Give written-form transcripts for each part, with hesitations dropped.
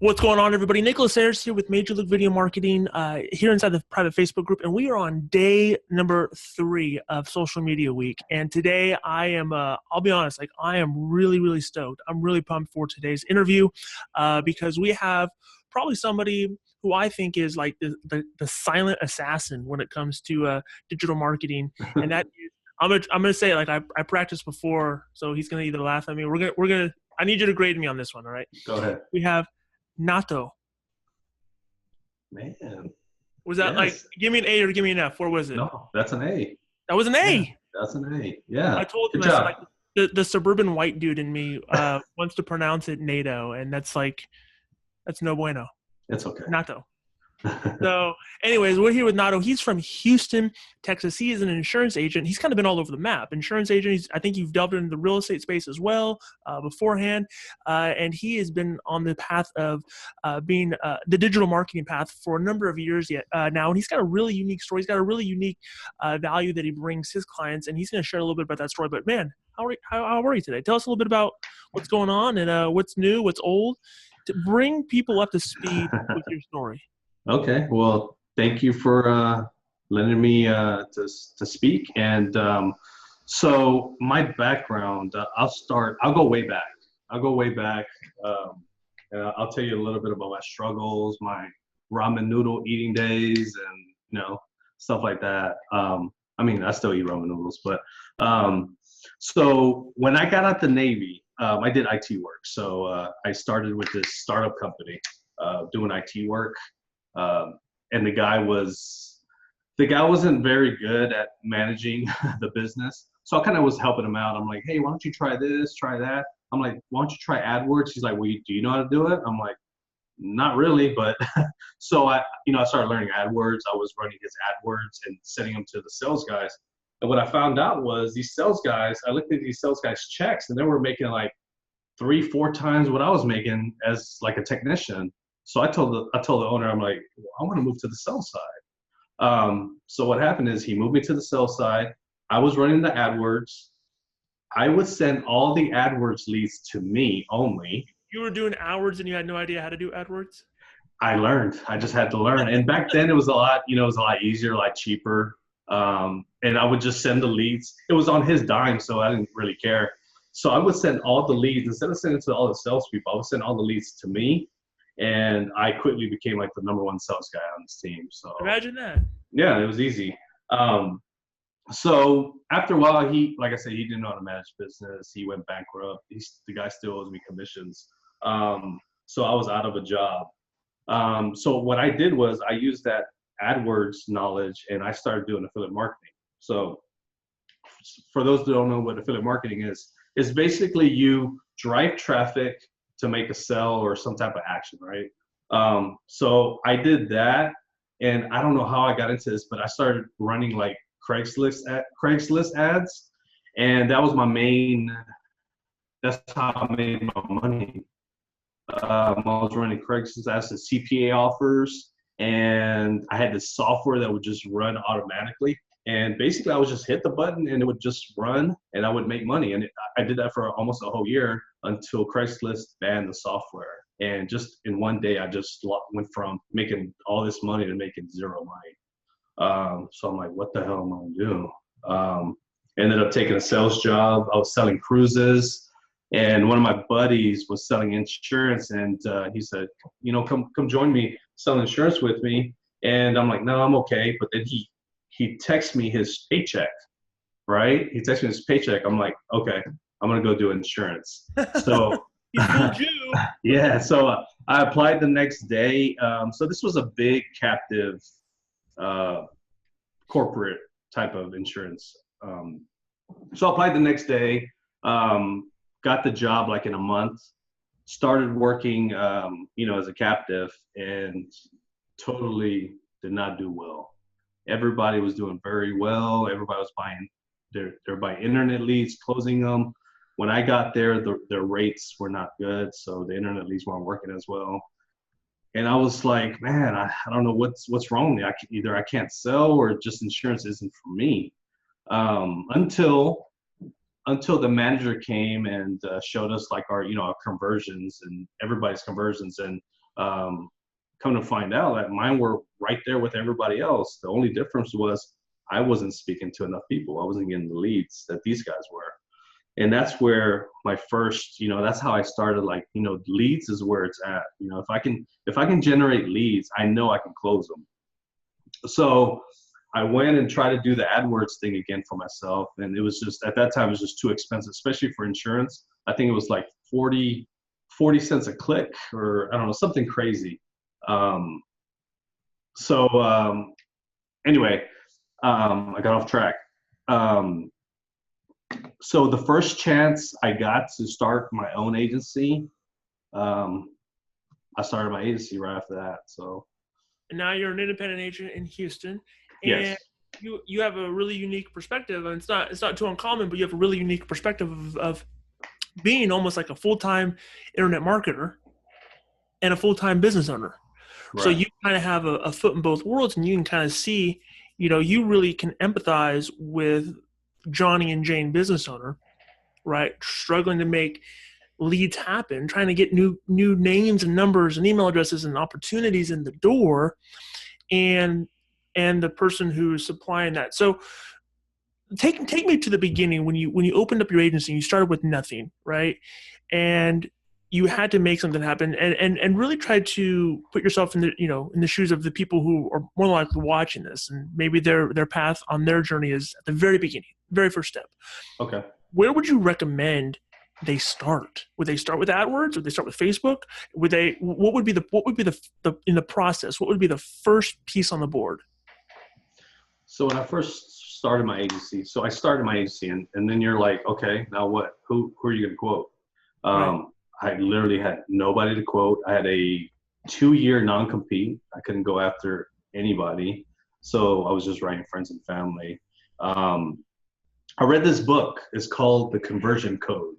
What's going on, everybody? Nicholas Ayers here with Major League Video Marketing here inside the private Facebook group, and we are on day number 3 of Social Media Week. And today I am, I'll be honest, I am really stoked. I'm really pumped for today's interview because we have probably somebody who I think is like the silent assassin when it comes to digital marketing, and that is, I'm gonna say it like I practiced before, so he's gonna either laugh at me. We're gonna. I need you to grade me on this one. All right. Go ahead. We have Nato. Man. Was that like, give me an A or give me an F? Where was it? No, that's an A. That was an A. Yeah, that's an A. Yeah. I told him, Good job. like, the suburban white dude in me wants to pronounce it Nato, and that's no bueno. It's okay. Nato. So anyways, we're here with Nato. He's from Houston, Texas. He is an insurance agent. He's kind of been all over the map. Insurance agent. I think you've delved into the real estate space as well beforehand. And he has been on the path of being the digital marketing path for a number of years now. And he's got a really unique story. He's got a really unique value that he brings his clients. And he's going to share a little bit about that story. But man, how are you today? Tell us a little bit about what's going on and what's new, what's old, to bring people up to speed with your story. Okay. Well, thank you for letting me to speak. And so my background, I'll go way back. And I'll tell you a little bit about my struggles, my ramen noodle eating days, and stuff like that. I mean, I still eat ramen noodles, but so when I got out the Navy, I did IT work. So I started with this startup company doing IT work. And the guy wasn't very good at managing the business. So I kind of was helping him out. I'm like, hey, why don't you try this, try that? I'm like, why don't you try AdWords? He's like, well, do you know how to do it? I'm like, not really, but so I started learning AdWords. I was running his AdWords and sending them to the sales guys. And what I found out was these sales guys, I looked at these sales guys' checks, and they were making like 3-4 times what I was making as like a technician. So I told the owner, I'm like, well, I want to move to the sales side. So what happened is he moved me to the sales side. I was running the AdWords. I would send all the AdWords leads to me only. You were doing AdWords and you had no idea how to do AdWords? I learned. I just had to learn. And back then it was a lot easier, a lot cheaper. And I would just send the leads. It was on his dime, so I didn't really care. So I would send all the leads. Instead of sending it to all the salespeople, I would send all the leads to me. And I quickly became like the #1 sales guy on this team. So imagine that. Yeah, it was easy. So after a while, like I said, he didn't know how to manage business. He went bankrupt. The guy still owes me commissions. So I was out of a job. So what I did was I used that AdWords knowledge and I started doing affiliate marketing. So for those that don't know what affiliate marketing is, it's basically you drive traffic to make a sell or some type of action, right? So I did that, and I don't know how I got into this, but I started running like Craigslist ads, and that was that's how I made my money. I was running Craigslist ads to CPA offers, and I had this software that would just run automatically. And basically I would just hit the button and it would just run and I would make money. And I did that for almost a whole year until Craigslist banned the software. And just in one day, I just went from making all this money to making zero money. So I'm like, what the hell am I gonna do? Ended up taking a sales job. I was selling cruises, and one of my buddies was selling insurance, and he said, come join me selling insurance with me. And I'm like, no, I'm okay. But then he texts me his paycheck, right? He texts me his paycheck. I'm like, okay, I'm going to go do insurance. So, yeah. So I applied the next day. So this was a big captive corporate type of insurance. So I applied the next day, got the job like in a month, started working, as a captive, and totally did not do well. Everybody was doing very well. Everybody was buying, they're buying internet leads, closing them. When I got there, their rates were not good, so the internet leads weren't working as well. And I was like, man, I don't know what's wrong with me. Either I can't sell or just insurance isn't for me. Until the manager came and showed us like our conversions and everybody's conversions. And Come to find out that mine were right there with everybody else. The only difference was I wasn't speaking to enough people. I wasn't getting the leads that these guys were. And that's where my first, that's how I started. Like, leads is where it's at. If I can generate leads, I know I can close them. So I went and tried to do the AdWords thing again for myself. And it was just, at that time, it was just too expensive, especially for insurance. I think it was like 40 cents a click, or I don't know, something crazy. Anyway, I got off track. So the first chance I got to start my own agency, I started my agency right after that. So. And now you're an independent agent in Houston, and Yes. you have a really unique perspective, and it's not too uncommon, but you have a really unique perspective of being almost like a full-time internet marketer and a full-time business owner. Right. So you kind of have a foot in both worlds, and you can kind of see, you really can empathize with Johnny and Jane business owner, right? Struggling to make leads happen, trying to get new names and numbers and email addresses and opportunities in the door, and the person who's supplying that. So take me to the beginning when you opened up your agency. You started with nothing, right? And you had to make something happen, and really try to put yourself in the in the shoes of the people who are more likely watching this, and maybe their path on their journey is at the very beginning, very first step. Okay. Where would you recommend they start? Would they start with AdWords? Would they start with Facebook? What would be the in the process? What would be the first piece on the board? So when I first started my agency, and then you're like, okay, now what? Who are you going to quote? Right. I literally had nobody to quote. I had a 2-year non-compete. I couldn't go after anybody. So I was just writing friends and family. I read this book. It's called The Conversion Code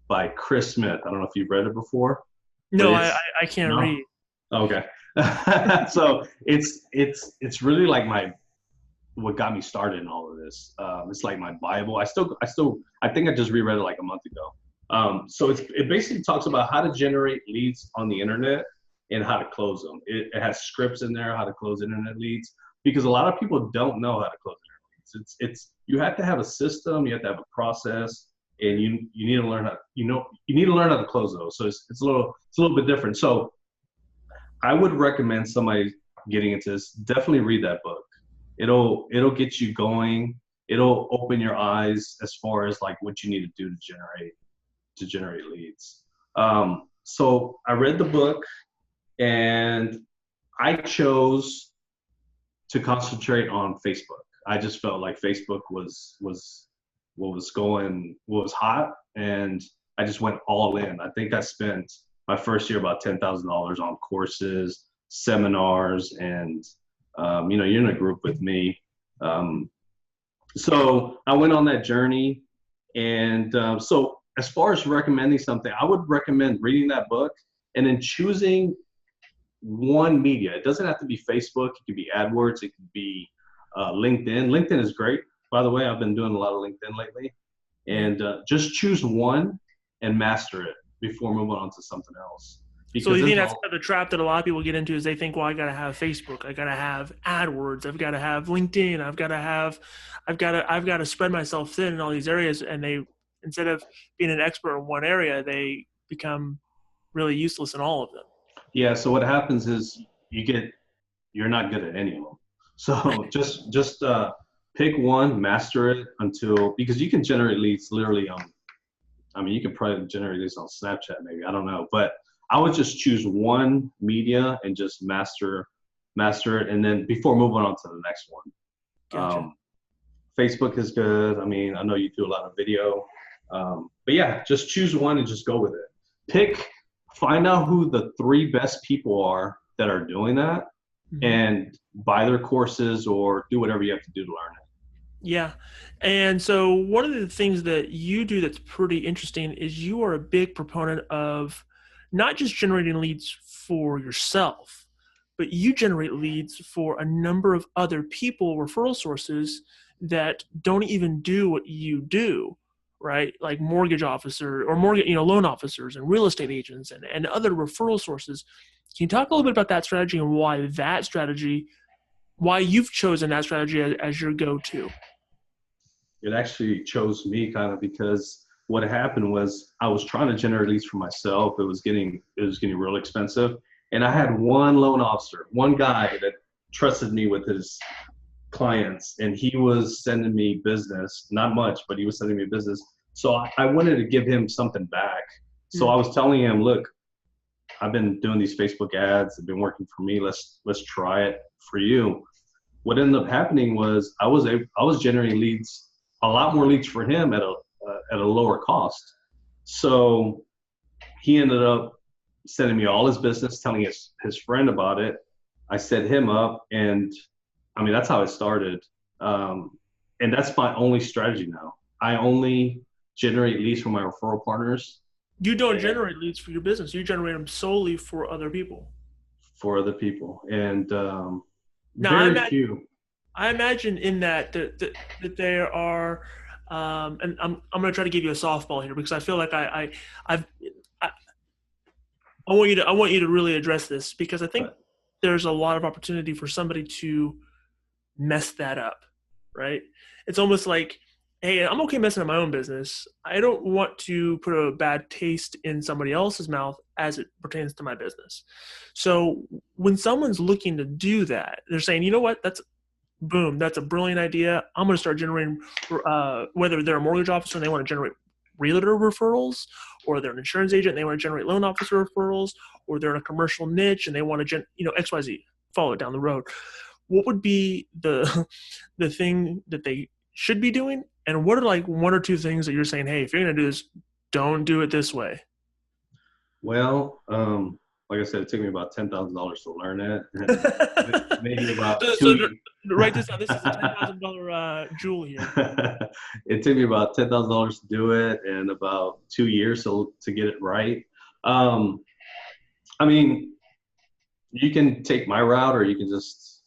by Chris Smith. I don't know if you've read it before. No, I can't read. Okay. So it's really like what got me started in all of this. It's like my Bible. I think I just reread it like a month ago. So it basically talks about how to generate leads on the internet and how to close them. It has scripts in there, how to close internet leads, because a lot of people don't know how to close internet leads. It's you have to have a system, you have to have a process, and you need to learn how to close those. So it's a little bit different. So I would recommend somebody getting into this, definitely read that book. It'll get you going. It'll open your eyes as far as like what you need to do to generate leads. So I read the book, and I chose to concentrate on Facebook. I just felt like Facebook was what was hot, and I just went all in. I think I spent my first year about $10,000 on courses, seminars, and you're in a group with me. So I went on that journey, and so as far as recommending something, I would recommend reading that book and then choosing one media. It doesn't have to be Facebook. It could be AdWords. It could be LinkedIn. LinkedIn is great, by the way. I've been doing a lot of LinkedIn lately. And just choose one and master it before moving on to something else. Because so you think that's the trap that a lot of people get into, is they think, well, I got to have Facebook, I got to have AdWords, I've got to have LinkedIn, I've got to spread myself thin in all these areas, and they, instead of being an expert in one area, they become really useless in all of them. Yeah. So what happens is you're not good at any of them. So just pick one, master it because you can generate leads literally you can probably generate leads on Snapchat, maybe, I don't know, but I would just choose one media and just master it, and then before moving on to the next one. Gotcha. Facebook is good. I mean, I know you do a lot of video, but yeah, just choose one and just go with it. Find out who the 3 best people are that are doing that, and buy their courses or do whatever you have to do to learn it. Yeah. And so one of the things that you do that's pretty interesting is you are a big proponent of not just generating leads for yourself, but you generate leads for a number of other people, referral sources that don't even do what you do, right? Like mortgage officer or mortgage, loan officers and real estate agents and other referral sources. Can you talk a little bit about that strategy and why you've chosen that strategy as your go-to? It actually chose me kind of because what happened was I was trying to generate leads for myself. It was getting real expensive. And I had one loan officer, one guy that trusted me with his clients, and he was sending me business, not much, but he was sending me business. So I wanted to give him something back. So I was telling him, look, I've been doing these Facebook ads. They've been working for me. Let's try it for you. What ended up happening was I was generating leads, a lot more leads for him at a lower cost. So he ended up sending me all his business, telling his friend about it. I set him up, and I mean, that's how it started. And that's my only strategy now. I only generate leads from my referral partners. You don't generate leads for your business. You generate them solely for other people. For other people. And Now, very few. I imagine in that there are, and I'm going to try to give you a softball here because I feel like I want you to really address this because I think there's a lot of opportunity for somebody to mess that up, right? It's almost like, hey, I'm okay messing up my own business. I don't want to put a bad taste in somebody else's mouth as it pertains to my business. So when someone's looking to do that, they're saying, you know what, that's a brilliant idea. I'm going to start generating, whether they're a mortgage officer and they want to generate realtor referrals, or they're an insurance agent and they want to generate loan officer referrals, or they're in a commercial niche and they want to XYZ, follow it down the road. What would be the thing that they should be doing? And what are like one or two things that you're saying, hey, if you're going to do this, don't do it this way? Well, like I said, it took me about $10,000 to learn it. And maybe about write this down. This is a $10,000 jewel here. It took me about $10,000 to do it, and about 2 years to get it right. I mean, you can take my route, or you can just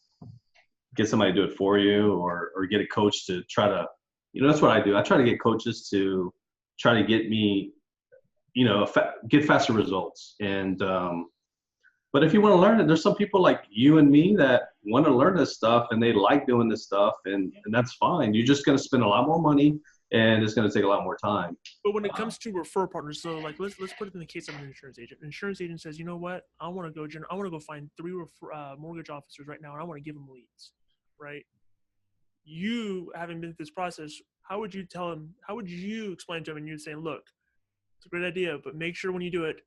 get somebody to do it for you, or get a coach to try to, that's what I do. I try to get coaches to try to get me, get faster results. And, but if you want to learn it, there's some people like you and me that want to learn this stuff and they like doing this stuff, and that's fine. You're just going to spend a lot more money, and it's going to take a lot more time. But when it comes to refer partners, so like let's put it in the case of an insurance agent. An insurance agent says, you know what, I want to go find 3 mortgage officers right now, and I want to give them leads, right? You having been through this process, how would you tell them? How would you explain to them? And you'd say, look, it's a great idea, but make sure when you do it,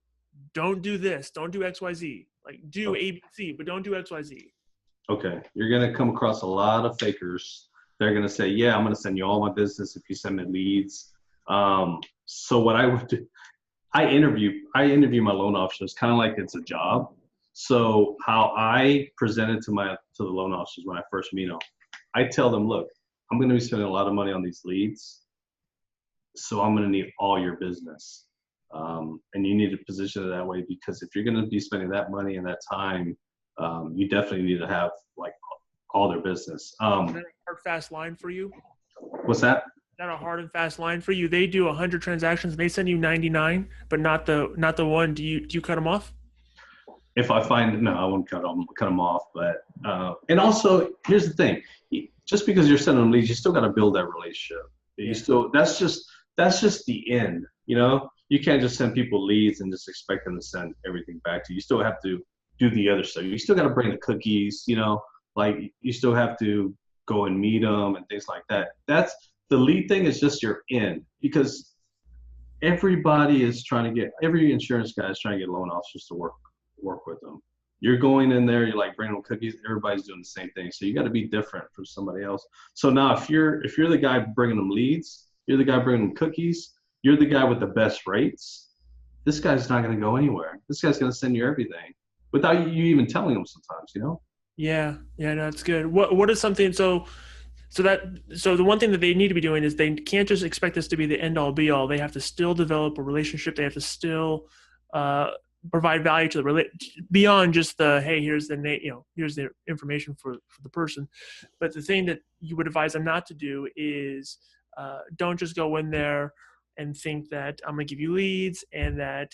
don't do this, don't do XYZ. Like do ABC, but don't do XYZ. Okay, you're going to come across a lot of fakers. They're going to say, yeah, I'm going to send you all my business if you send me leads. So what I would do, I interview my loan officers kind of like it's a job. So how I present it to the loan officers when I first meet them, I tell them, look, I'm going to be spending a lot of money on these leads, so I'm going to need all your business. And you need to position it that way, because if you're going to be spending that money and that time, you definitely need to have like all their business. Is that a hard, fast line for you? What's that? Is that a hard and fast line for you? They do 100 transactions and they send you 99, but not the one. Do you cut them off? If I find, no, I won't cut them off. But and also, here's the thing: just because you're sending them leads, you still got to build that relationship. Yeah. That's just the end. You can't just send people leads and just expect them to send everything back to you. You still have to do the other stuff. You still got to bring the cookies. Like you still have to go and meet them and things like that. That's the lead thing, is just your end, because every insurance guy is trying to get loan officers to work with them. You're going in there, you're like bringing them cookies. Everybody's doing the same thing. So you got to be different from somebody else. So now if you're the guy bringing them leads, you're the guy bringing them cookies, you're the guy with the best rates, this guy's not going to go anywhere. This guy's going to send you everything without you even telling them sometimes, Yeah, no, that's good. What is something, so the one thing that they need to be doing is they can't just expect this to be the end all be all. They have to still develop a relationship. They have to still provide value to beyond just the, hey, here's the information for the person. But the thing that you would advise them not to do is don't just go in there and think that I'm going to give you leads and that,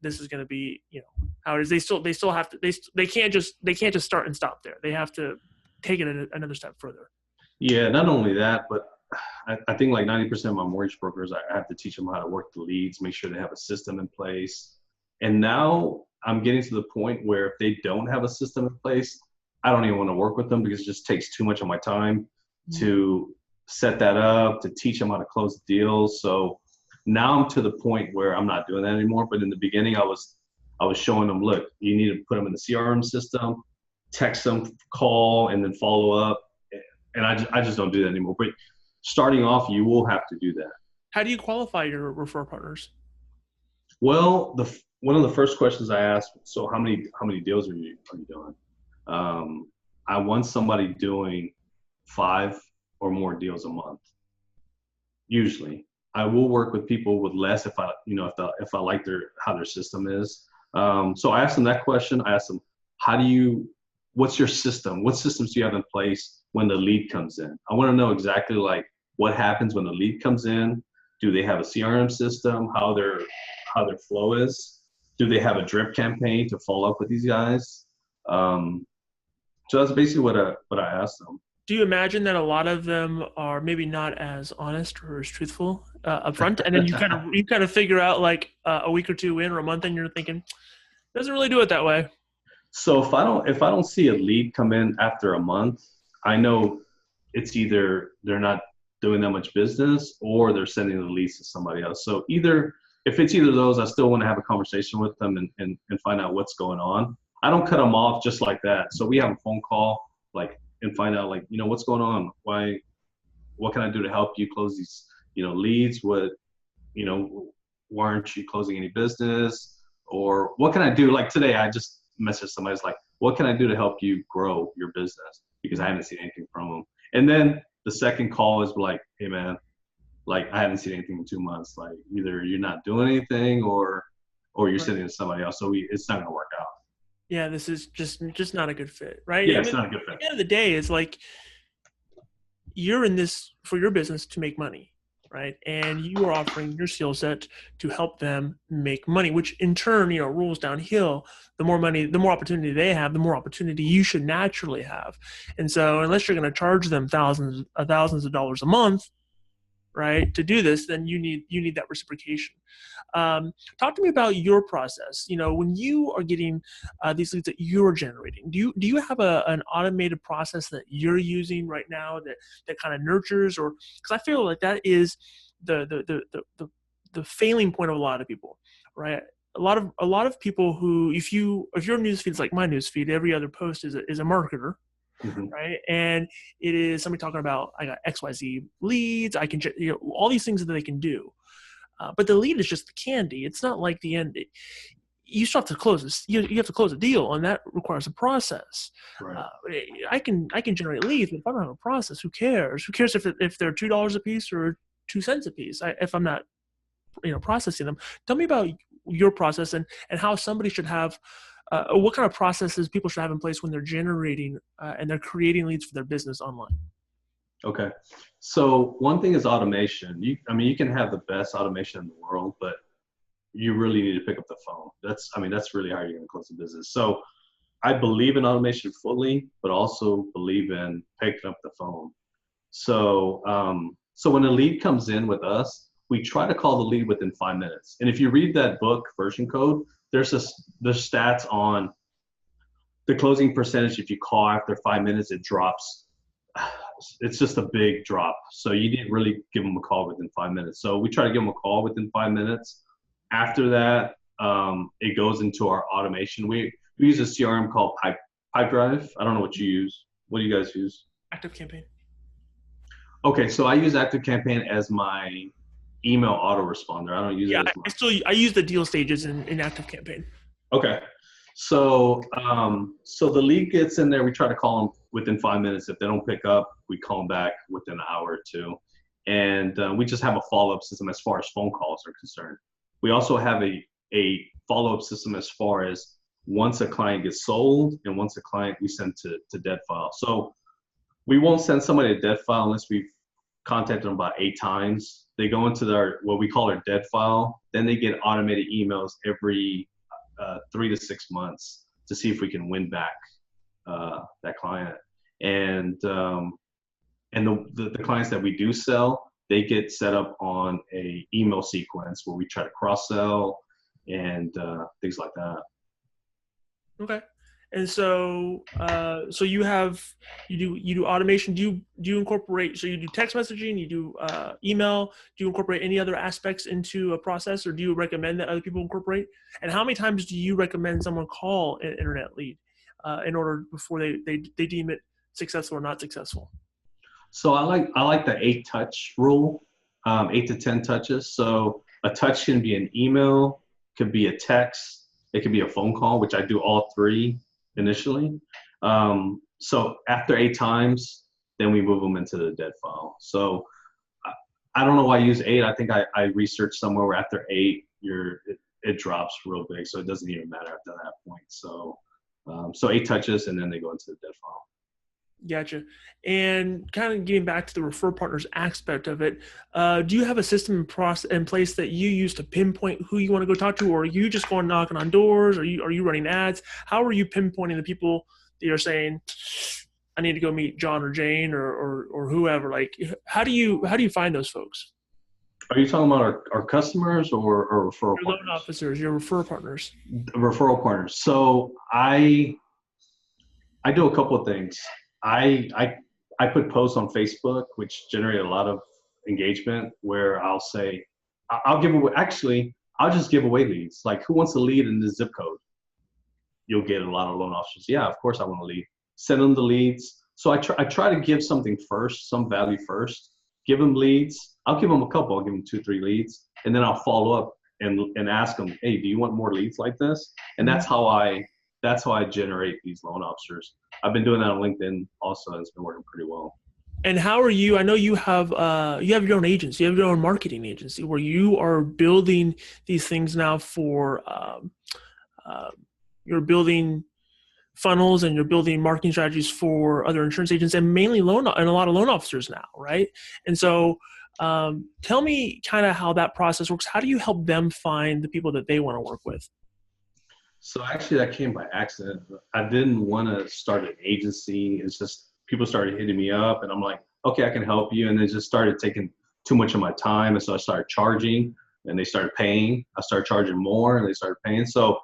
this is going to be, how it is. They still have to, they can't just start and stop there. They have to take it another step further. Yeah, not only that, but I think like 90% of my mortgage brokers, I have to teach them how to work the leads, make sure they have a system in place. And now I'm getting to the point where if they don't have a system in place, I don't even want to work with them because it just takes too much of my time to set that up, to teach them how to close the deals. So now I'm to the point where I'm not doing that anymore. But in the beginning, I was showing them, look, you need to put them in the CRM system, text them, call, and then follow up. And I just don't do that anymore. But starting off, you will have to do that. How do you qualify your referral partners? Well, one of the first questions I asked, so how many deals are you doing? I want somebody doing 5 or more deals a month. Usually, I will work with people with less if I like how their system is. So I asked them that question. I asked them, what's your system? What systems do you have in place when the lead comes in? I want to know exactly like what happens when the lead comes in. Do they have a CRM system? How their flow is? Do they have a drip campaign to follow up with these guys? So that's basically what I asked them. Do you imagine that a lot of them are maybe not as honest or as truthful up front, and then you kind of figure out like a week or two in or a month, and you're thinking, doesn't really do it that way. So if I don't see a lead come in after a month, I know it's either they're not doing that much business or they're sending the leads to somebody else. So if it's either of those, I still want to have a conversation with them and find out what's going on. I don't cut them off just like that. So we have a phone call and find out what's going on. What can I do to help you close these leads? Why aren't you closing any business? Or what can I do? Like today, I just messaged somebody. It's like, what can I do to help you grow your business? Because I haven't seen anything from them. And then the second call is like, hey man, like I haven't seen anything in 2 months. Like either you're not doing anything or you're sending it to somebody else. So it's not going to work out. Yeah, this is just not a good fit, right? Yeah, it's not a good fit. At the end of the day, it's like you're in this for your business to make money, right? And you are offering your skill set to help them make money, which in turn, rolls downhill. The more money, the more opportunity they have, the more opportunity you should naturally have. And so unless you're going to charge them thousands of dollars a month, right, to do this, then you need that reciprocation. Talk to me about your process. When you are getting these leads that you're generating, do you have an automated process that you're using right now that kind of nurtures, or because I feel like that is the failing point of a lot of people, right? A lot of people who, if your newsfeed is like my newsfeed, every other post is a marketer. Mm-hmm. Right. And it is somebody talking about, I got XYZ leads. I can, all these things that they can do. But the lead is just the candy. It's not like the end. You still have to close this. You have to close a deal, and that requires a process. Right. I can generate leads, but if I don't have a process, who cares? Who cares if they're $2 a piece or 2 cents a piece? If I'm not, processing them. Tell me about your process and how somebody should have. What kind of processes people should have in place when they're generating and they're creating leads for their business online? Okay. So one thing is automation. You can have the best automation in the world, but you really need to pick up the phone. That's really how you're going to close the business. So I believe in automation fully, but also believe in picking up the phone. So, so when a lead comes in with us, we try to call the lead within 5 minutes. And if you read that book, Version Code, there's stats on the closing percentage. If you call after 5 minutes, it drops. It's just a big drop. So you didn't really give them a call within 5 minutes. So we try to give them a call within 5 minutes. After that, it goes into our automation. We use a CRM called Pipedrive. I don't know what you use. What do you guys use? ActiveCampaign. Okay, so I use ActiveCampaign as my email autoresponder. I don't use it as much. I use the deal stages in ActiveCampaign. Okay. So so the lead gets in there. We try to call them within 5 minutes. If they don't pick up, we call them back within an hour or two. And we just have a follow-up system as far as phone calls are concerned. We also have a follow-up system as far as once a client gets sold and once a client we send to dead file. So we won't send somebody a dead file unless we've contact them about 8 times. They go into their what we call our dead file. Then they get automated emails every 3 to 6 months to see if we can win back that client. And the clients that we do sell, they get set up on a email sequence where we try to cross sell and things like that. Okay. And so, so you do automation. Do you incorporate? So you do text messaging, you do email. Do you incorporate any other aspects into a process, or do you recommend that other people incorporate? And how many times do you recommend someone call an internet lead in order before they deem it successful or not successful? So I like the 8 touch rule, 8 to 10 touches. So a touch can be an email, could be a text, it could be a phone call, which I do all 3 initially. So after 8 times, then we move them into the dead file. So I don't know why I use 8. I think I researched somewhere where after 8, it drops real big, so it doesn't even matter after that point. So 8 touches, and then they go into the dead file. Gotcha. And kind of getting back to the refer partners aspect of it, do you have a system in place that you use to pinpoint who you want to go talk to, or are you just going knocking on doors? Are you running ads? How are you pinpointing the people that you're saying, I need to go meet John or Jane or whoever? Like, how do you find those folks? Are you talking about our customers or referral Your partners? loan officers, your refer partners. Referral partners. So I do a couple of things. I put posts on Facebook, which generate a lot of engagement, where I'll say, I'll give away, actually, I'll just give away leads. Like, who wants a lead in the zip code? You'll get a lot of loan officers. Yeah, of course I want a lead. Send them the leads. So I try to give something first, some value first. Give them leads. I'll give them a couple. I'll give them 2-3 leads, and then I'll follow up and ask them, hey, do you want more leads like this? And that's how I generate these loan officers. I've been doing that on LinkedIn also, and it's been working pretty well. And how are you? I know you have your own agency, you have your own marketing agency where you are building these things now for you're building funnels and you're building marketing strategies for other insurance agents and mainly a lot of loan officers now, right? And so tell me kind of how that process works. How do you help them find the people that they want to work with? So actually that came by accident. I didn't want to start an agency. It's just people started hitting me up and I'm like, okay, I can help you. And they just started taking too much of my time. And so I started charging and they started paying. I started charging more and they started paying. So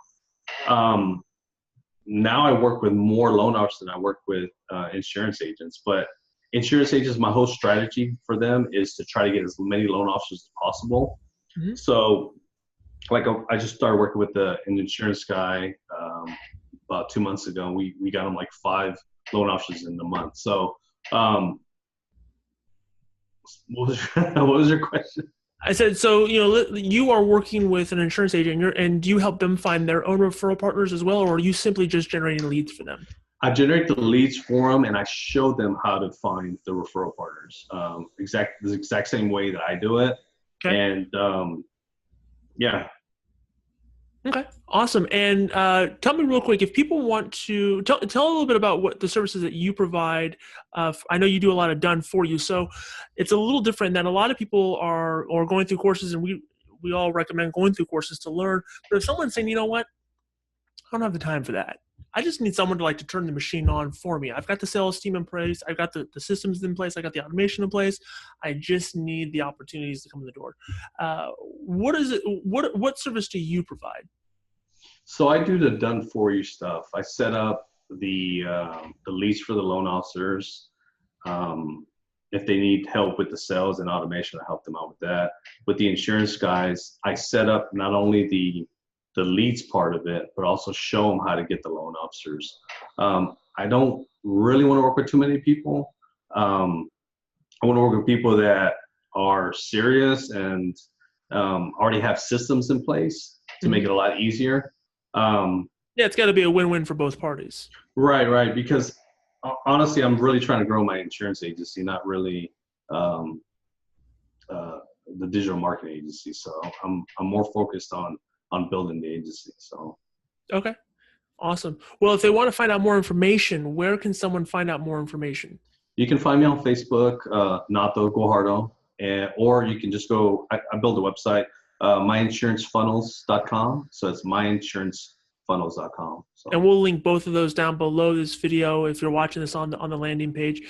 now I work with more loan officers than I work with insurance agents. But insurance agents, my whole strategy for them is to try to get as many loan officers as possible. Mm-hmm. So like I just started working with an insurance guy about 2 months ago. We got him like 5 loan officers in a month. So what was your question? I said, so, you are working with an insurance agent and do you help them find their own referral partners as well? Or are you simply just generating leads for them? I generate the leads for them and I show them how to find the referral partners. The exact same way that I do it. Okay. And yeah. Okay, awesome. And tell me real quick, if people want to tell a little bit about what the services that you provide. I know you do a lot of done for you, so it's a little different than a lot of people are going through courses, and we all recommend going through courses to learn. But if someone's saying, you know what, I don't have the time for that. I just need someone to turn the machine on for me. I've got the sales team in place. I've got the systems in place. I got the automation in place. I just need the opportunities to come in the door. What is it? What service do you provide? So I do the done for you stuff. I set up the leads for the loan officers. If they need help with the sales and automation, I help them out with that. With the insurance guys, I set up not only the leads part of it, but also show them how to get the loan officers. I don't really want to work with too many people. I want to work with people that are serious and already have systems in place to make it a lot easier. Yeah, it's got to be a win-win for both parties. Right. Because honestly, I'm really trying to grow my insurance agency, not really the digital marketing agency. So I'm more focused on building the agency. So. Okay. Awesome. Well, if they want to find out more information, where can someone find out more information? You can find me on Facebook, Nato Guajardo, or you can just go, I built a website, myinsurancefunnels.com. So it's myinsurancefunnels.com. And So we'll link both of those down below this video if you're watching this on the landing page.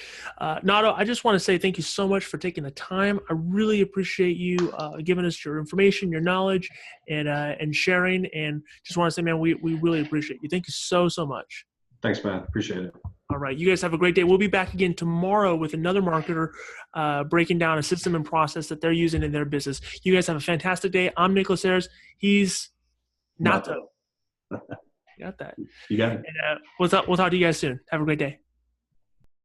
Nato, I just want to say thank you so much for taking the time. I really appreciate you giving us your information, your knowledge, and sharing. And just want to say, man, we really appreciate you. Thank you so much. thanks, man. Appreciate it. All right. You guys have a great day. We'll be back again tomorrow with another marketer breaking down a system and process that they're using in their business. You guys have a fantastic day. I'm Nicholas Ayers. He's Nato. Got that. You got it. And we'll talk to you guys soon. Have a great day.